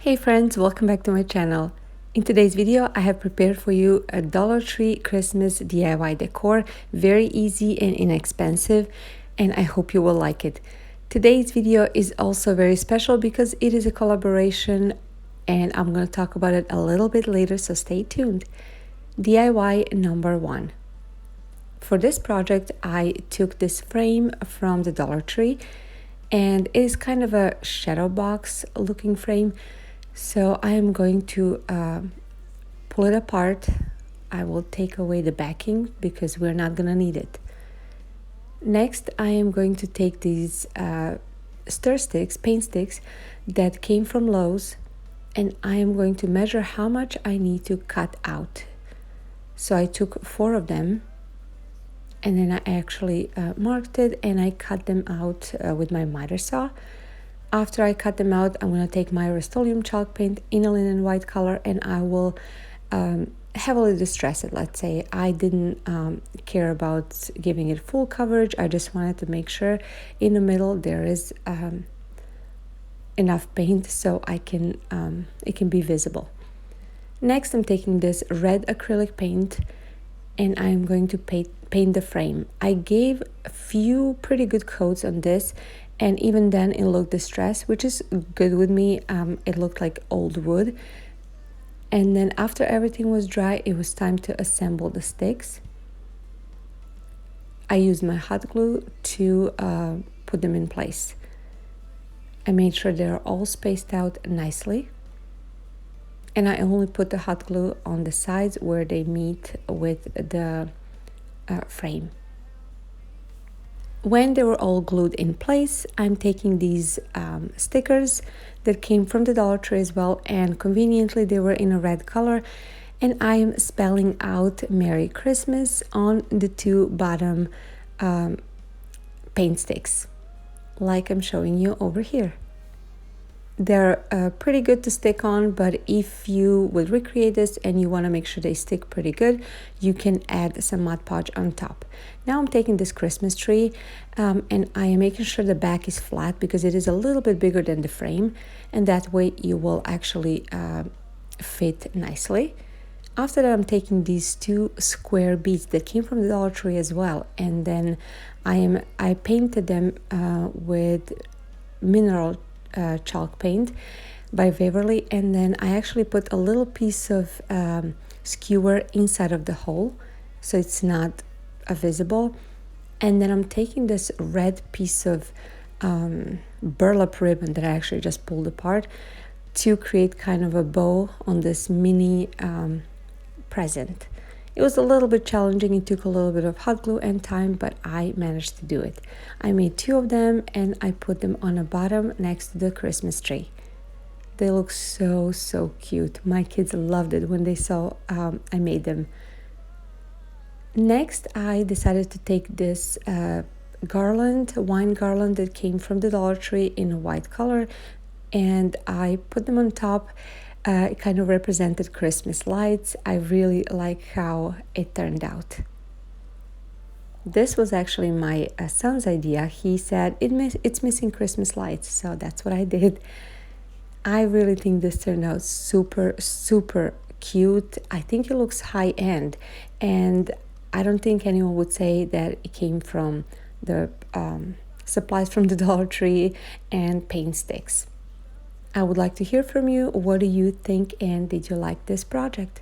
Hey friends, welcome back to my channel. In today's video, I have prepared for you a Dollar Tree Christmas DIY decor. Very easy and inexpensive, and I hope you will like it. Today's video is also very special because it is a collaboration and I'm going to talk about it a little bit later, so stay tuned. DIY number 1. For this project, I took this frame from the Dollar Tree, and it is kind of a shadow box looking frame. So I am going to pull it apart. I will take away the backing because we're not gonna need it. Next, I am going to take these stir sticks, paint sticks that came from Lowe's, and I am going to measure how much I need to cut out. So I took 4 of them, and then I actually marked it and I cut them out with my miter saw. After I cut them out, I'm going to take my Rust-Oleum chalk paint in a linen white color, and I will heavily distress it. Let's say I didn't care about giving it full coverage. I just wanted to make sure in the middle there is enough paint so it can be visible. Next, I'm taking this red acrylic paint and I'm going to paint the frame. I gave a few pretty good coats on this, and even then it looked distressed, which is good with me. It looked like old wood. And then after everything was dry, it was time to assemble the sticks. I used my hot glue to put them in place. I made sure they're all spaced out nicely. And I only put the hot glue on the sides where they meet with the frame. When they were all glued in place, I'm taking these stickers that came from the Dollar Tree as well, and conveniently they were in a red color, and I am spelling out Merry Christmas on the 2 bottom paint sticks, like I'm showing you over here. They're pretty good to stick on, but if you would recreate this and you want to make sure they stick pretty good, you can add some Mod Podge on top. Now I'm taking this Christmas tree and I am making sure the back is flat because it is a little bit bigger than the frame, and that way you will actually fit nicely. After that, I'm taking these 2 square beads that came from the Dollar Tree as well, and then I painted them with mineral chalk paint by Waverly, and then I actually put a little piece of skewer inside of the hole so it's not visible. And then I'm taking this red piece of burlap ribbon that I actually just pulled apart to create kind of a bow on this mini present. It was a little bit challenging. It took a little bit of hot glue and time, but I managed to do it. I made 2 of them and I put them on the bottom next to the Christmas tree. They look so cute. My kids loved it when they saw I made them. Next, I decided to take this wine garland that came from the Dollar Tree in a white color, and I put them on top. It kind of represented Christmas lights. I really like how it turned out. This was actually my son's idea. He said it's missing Christmas lights, so that's what I did. I really think this turned out super cute. I think it looks high-end, and I don't think anyone would say that it came from the supplies from the Dollar Tree and paint sticks. I would like to hear from you. What do you think, and did you like this project?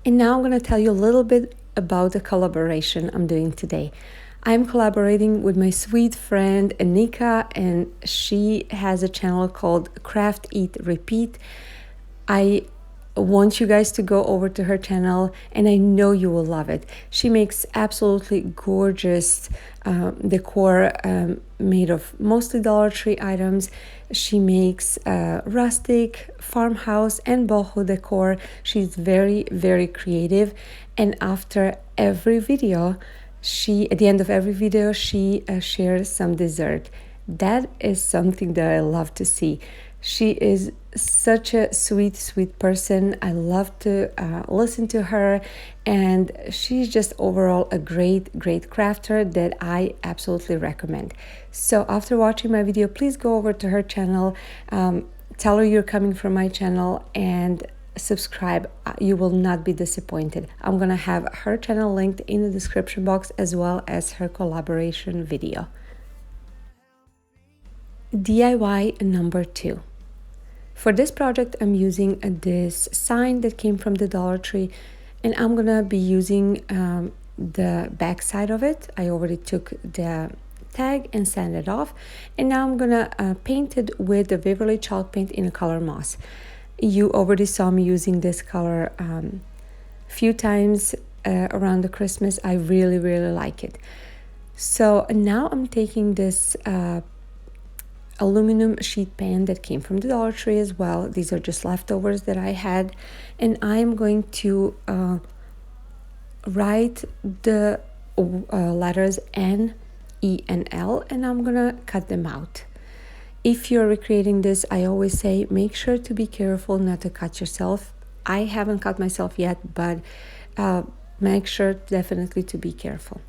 And now I'm going to tell you a little bit about the collaboration I'm doing today. I'm collaborating with my sweet friend Nneka, and she has a channel called Craft.eat.repeat. I want you guys to go over to her channel, and I know you will love it. She makes absolutely gorgeous decor made of mostly Dollar Tree items. She makes rustic, farmhouse, and boho decor. She's very creative, and after every video At the end of every video, she shares some dessert. That is something that I love to see. She is such a sweet, sweet person. I love to listen to her, and she's just overall a great, great crafter that I absolutely recommend. So after watching my video, please go over to her channel, tell her you're coming from my channel, and subscribe. You will not be disappointed. I'm gonna have her channel linked in the description box, as well as her collaboration video. DIY number 2. For this project, I'm using this sign that came from the Dollar Tree, and I'm gonna be using the back side of it. I already took the tag and sanded it off, and now I'm gonna paint it with the Waverly chalk paint in a color moss. You already saw me using this color few times around the Christmas. I really, really like it. So now I'm taking this aluminum sheet pan that came from the Dollar Tree as well. These are just leftovers that I had, and I'm going to write the letters N, E, and L, and I'm gonna cut them out. If you're recreating this, I always say make sure to be careful not to cut yourself. I haven't cut myself yet, but make sure definitely to be careful.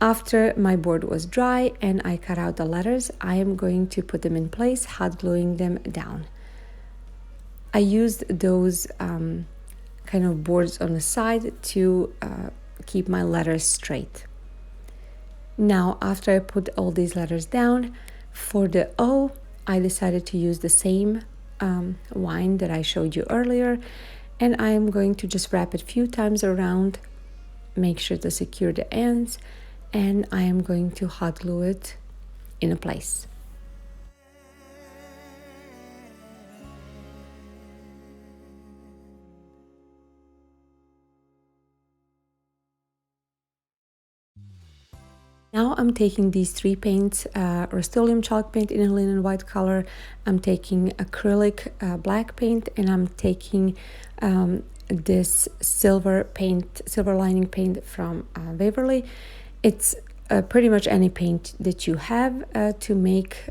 After my board was dry and I cut out the letters, I am going to put them in place, hot gluing them down. I used those kind of boards on the side to keep my letters straight. Now, after I put all these letters down, for the O, I decided to use the same wine that I showed you earlier, and I am going to just wrap it a few times around, make sure to secure the ends, and I am going to hot glue it in a place. Now I'm taking these 3 paints, Rust-Oleum chalk paint in a linen white color, I'm taking acrylic black paint, and I'm taking this silver lining paint from Waverly. It's pretty much any paint that you have to make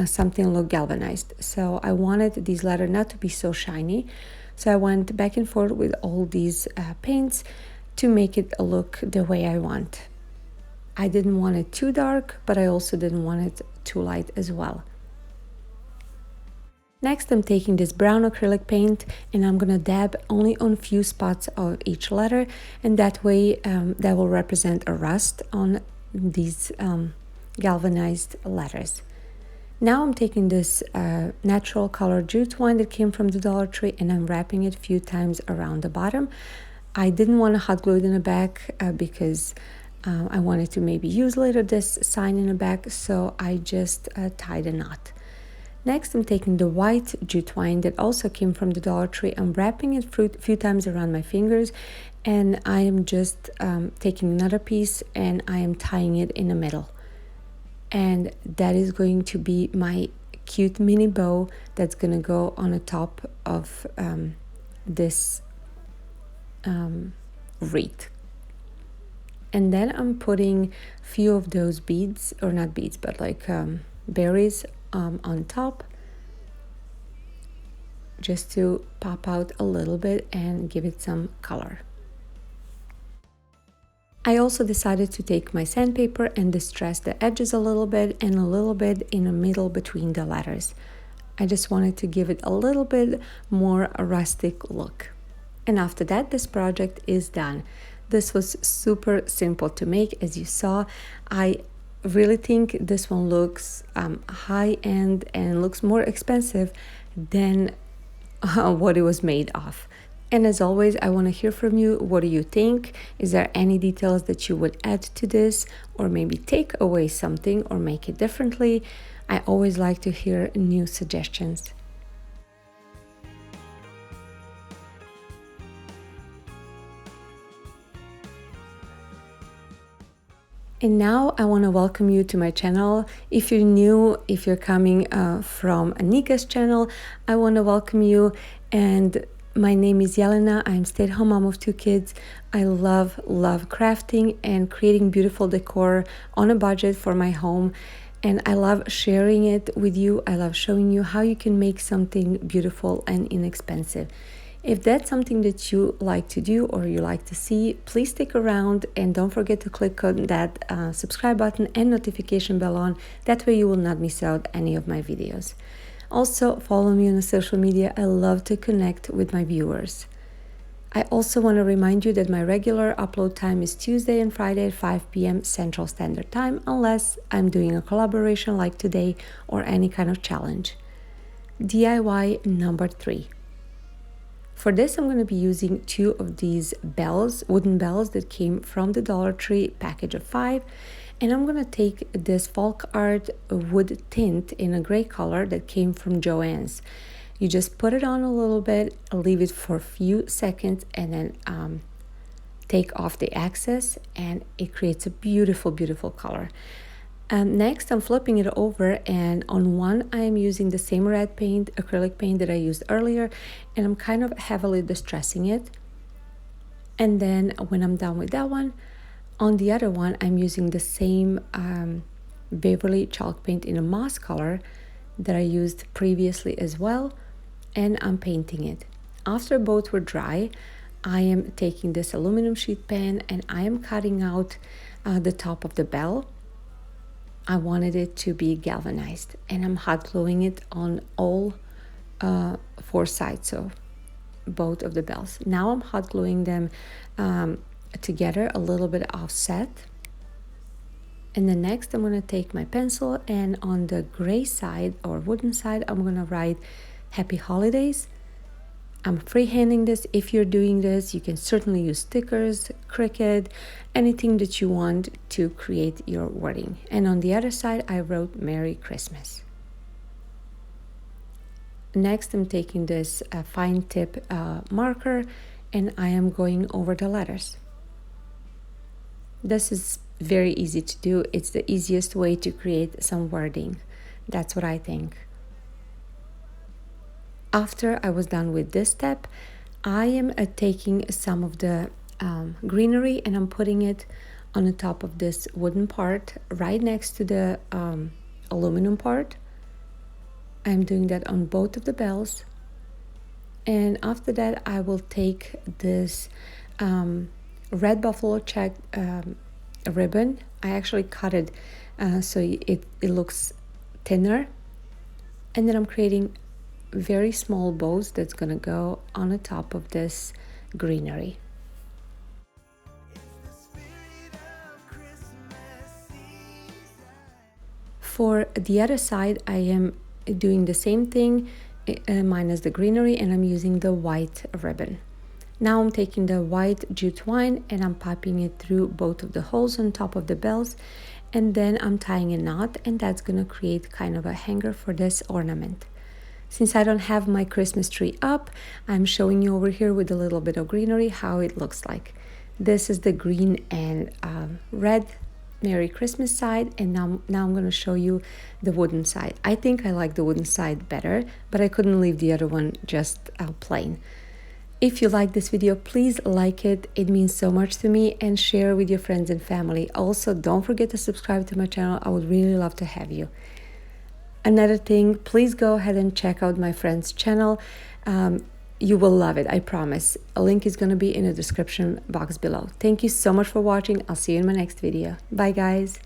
something look galvanized. So I wanted these letters not to be so shiny, so I went back and forth with all these paints to make it look the way I want. I didn't want it too dark, but I also didn't want it too light as well. Next, I'm taking this brown acrylic paint, and I'm gonna dab only on a few spots of each letter, and that way that will represent a rust on these galvanized letters. Now I'm taking this natural color jute twine that came from the Dollar Tree, and I'm wrapping it a few times around the bottom. I didn't want to hot glue it in the back because I wanted to maybe use later this sign in the back, so I just tied a knot. Next, I'm taking the white jute twine that also came from the Dollar Tree. I'm wrapping it a few times around my fingers, and I am just taking another piece and I am tying it in the middle. And that is going to be my cute mini bow that's going to go on the top of this wreath. And then I'm putting a few of those beads, or not beads, but like berries on top, just to pop out a little bit and give it some color. I also decided to take my sandpaper and distress the edges a little bit and a little bit in the middle between the letters. I just wanted to give it a little bit more rustic look. And after that, this project is done. This was super simple to make, as you saw. I really think this one looks high-end and looks more expensive than what it was made of. And as always, I want to hear from you. What do you think? Is there any details that you would add to this, or maybe take away something or make it differently? I always like to hear new suggestions. And now I want to welcome you to my channel. If you're new, if you're coming from Nneka's channel, I want to welcome you. And My name is Jelena. I'm stay-at-home mom of 2 kids. I love crafting and creating beautiful decor on a budget for my home. And I love sharing it with you. I love showing you how you can make something beautiful and inexpensive. If that's something that you like to do or you like to see, please stick around and don't forget to click on that subscribe button and notification bell on. That way you will not miss out any of my videos. Also, follow me on the social media. I love to connect with my viewers. I also want to remind you that my regular upload time is Tuesday and Friday at 5 p.m. Central Standard Time, unless I'm doing a collaboration like today or any kind of challenge. DIY number 3. For this, I'm going to be using 2 of these bells, wooden bells that came from the Dollar Tree package of 5. And I'm going to take this folk art wood tint in a gray color that came from Joann's. You just put it on a little bit, leave it for a few seconds, and then take off the excess, and it creates a beautiful, beautiful color. Next, I'm flipping it over, and on one, I am using the same red paint, acrylic paint that I used earlier, and I'm kind of heavily distressing it. And then when I'm done with that one, on the other one, I'm using the same Beverly chalk paint in a moss color that I used previously as well, and I'm painting it. After both were dry, I am taking this aluminum sheet pan and I am cutting out the top of the bell. I wanted it to be galvanized, and I'm hot gluing it on all 4 sides, so both of the bells. Now I'm hot gluing them together, a little bit offset. And then next I'm going to take my pencil, and on the gray side or wooden side, I'm going to write Happy Holidays. I'm freehanding this. If you're doing this, you can certainly use stickers, Cricut, anything that you want to create your wording. And on the other side, I wrote Merry Christmas. Next, I'm taking this fine tip marker, and I am going over the letters. This is very easy to do. It's the easiest way to create some wording. That's what I think. After I was done with this step, I am taking some of the greenery and I'm putting it on the top of this wooden part right next to the aluminum part. I'm doing that on both of the bells. And after that, I will take this red buffalo check ribbon. I actually cut it so it looks thinner. And then I'm creating very small bows that's gonna go on the top of this greenery. For the other side, I am doing the same thing minus the greenery, and I'm using the white ribbon. Now I'm taking the white jute twine and I'm popping it through both of the holes on top of the bells, and then I'm tying a knot, and that's gonna create kind of a hanger for this ornament. Since I don't have my Christmas tree up, I'm showing you over here with a little bit of greenery how it looks like. This is the green and red Merry Christmas side, and now I'm going to show you the wooden side. I think I like the wooden side better, but I couldn't leave the other one just plain. If you like this video, please like it. It means so much to me, and share with your friends and family. Also, don't forget to subscribe to my channel. I would really love to have you. Another thing, please go ahead and check out my friend's channel. You will love it, I promise. A link is going to be in the description box below. Thank you so much for watching. I'll see you in my next video. Bye, guys.